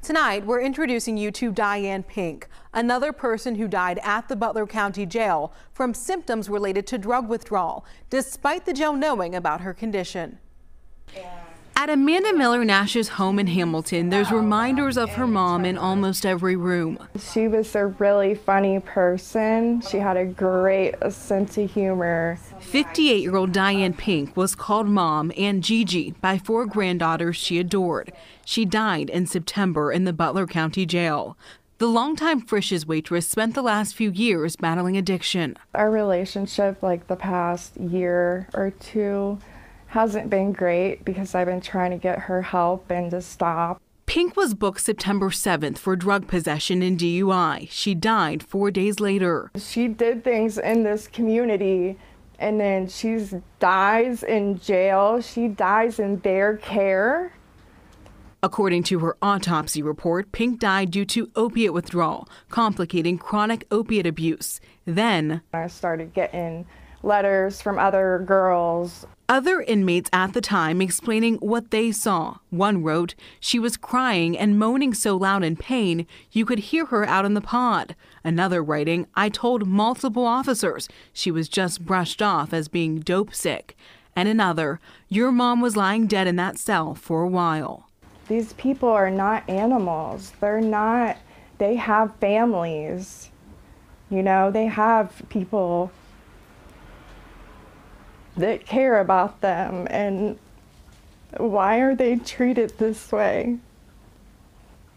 Tonight, we're introducing you to Diane Pink, another person who died at the Butler County Jail from symptoms related to drug withdrawal, despite the jail knowing about her condition. At Amanda Miller Nash's home in Hamilton, there's reminders of her mom in almost every room. She was a really funny person. She had a great sense of humor. 58-year-old Diane Pink was called Mom and Gigi by 4 granddaughters she adored. She died in September in the Butler County Jail. The longtime Frisch's waitress spent the last few years battling addiction. Our relationship, like the past year or two, hasn't been great because I've been trying to get her help and to stop. Pink was booked September 7th for drug possession and DUI. She died 4 days later. She did things in this community and then she dies in jail. She dies in their care. According to her autopsy report, Pink died due to opiate withdrawal, complicating chronic opiate abuse. Then I started getting letters from other girls. Other inmates at the time explaining what they saw. One wrote, "She was crying and moaning so loud in pain, you could hear her out in the pod." Another writing, "I told multiple officers she was just brushed off as being dope sick." And another, "Your mom was lying dead in that cell for a while." These people are not animals. They have families. You know, they have people that care about them, and why are they treated this way?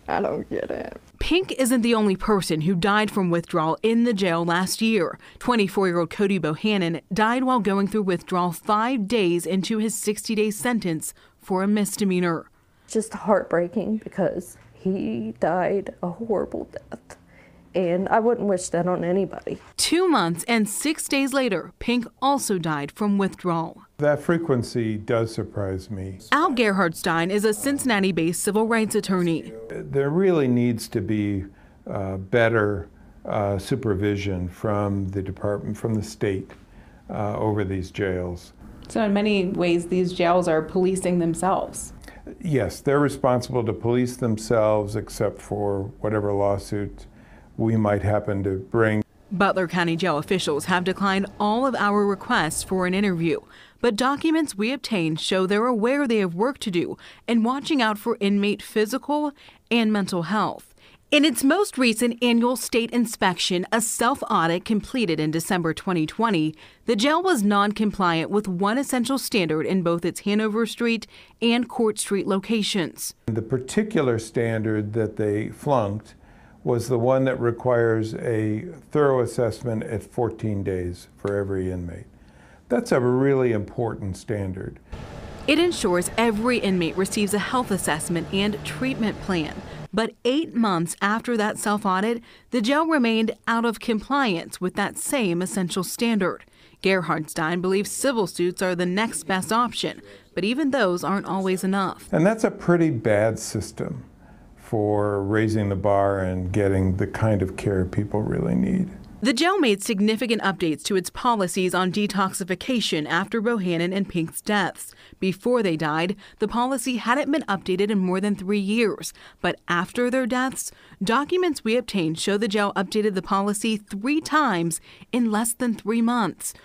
I don't get it. Pink isn't the only person who died from withdrawal in the jail last year. 24-year-old Cody Bohannon died while going through withdrawal 5 days into his 60-day sentence for a misdemeanor. Just heartbreaking because he died a horrible death. And I wouldn't wish that on anybody. 2 months and 6 days later, Pink also died from withdrawal. That frequency does surprise me. Al Gerhardstein is a Cincinnati-based civil rights attorney. There really needs to be better supervision from the department, from the state, over these jails. So in many ways, these jails are policing themselves. Yes, they're responsible to police themselves, except for whatever lawsuits we might happen to bring. Butler County Jail officials have declined all of our requests for an interview, but documents we obtained show they're aware they have work to do and watching out for inmate physical and mental health. In its most recent annual state inspection, a self-audit completed in December 2020, the jail was non-compliant with one essential standard in both its Hanover Street and Court Street locations. The particular standard that they flunked was the one that requires a thorough assessment at 14 days for every inmate. That's a really important standard. It ensures every inmate receives a health assessment and treatment plan. But 8 months after that self-audit, the jail remained out of compliance with that same essential standard. Gerhardstein believes civil suits are the next best option, but even those aren't always enough. And that's a pretty bad system for raising the bar and getting the kind of care people really need. The jail made significant updates to its policies on detoxification after Bohannon and Pink's deaths. Before they died, the policy hadn't been updated in more than 3 years. But after their deaths, documents we obtained show the jail updated the policy 3 times in less than 3 months.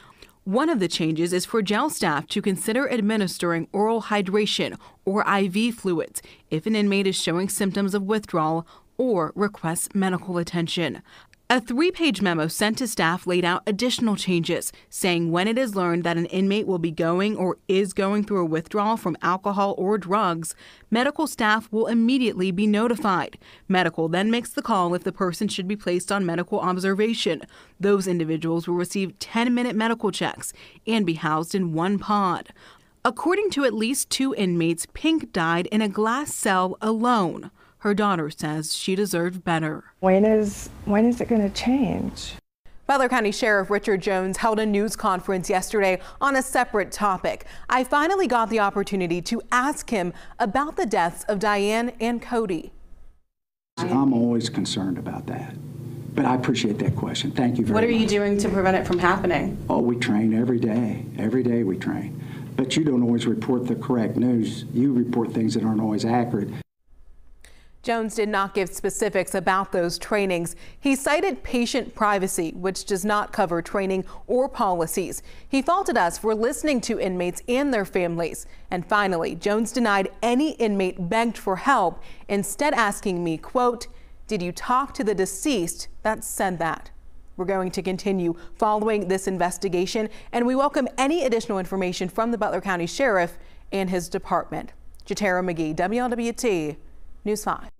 One of the changes is for jail staff to consider administering oral hydration or IV fluids if an inmate is showing symptoms of withdrawal or requests medical attention. A 3-page memo sent to staff laid out additional changes, saying when it is learned that an inmate will be going or is going through a withdrawal from alcohol or drugs, medical staff will immediately be notified. Medical then makes the call if the person should be placed on medical observation. Those individuals will receive 10-minute medical checks and be housed in one pod. According to at least 2 inmates, Pink died in a glass cell alone. Her daughter says she deserved better. When is it going to change? Butler County Sheriff Richard Jones held a news conference yesterday on a separate topic. I finally got the opportunity to ask him about the deaths of Diane and Cody. I'm always concerned about that, but I appreciate that question. Thank you very much. What are you doing to prevent it from happening? Oh, we train every day. Every day we train. But you don't always report the correct news. You report things that aren't always accurate. Jones did not give specifics about those trainings. He cited patient privacy, which does not cover training or policies. He faulted us for listening to inmates and their families. And finally, Jones denied any inmate begged for help, instead asking me, quote, "Did you talk to the deceased that said that?" We're going to continue following this investigation, and we welcome any additional information from the Butler County Sheriff and his department. Jatera McGee, WLWT News 5.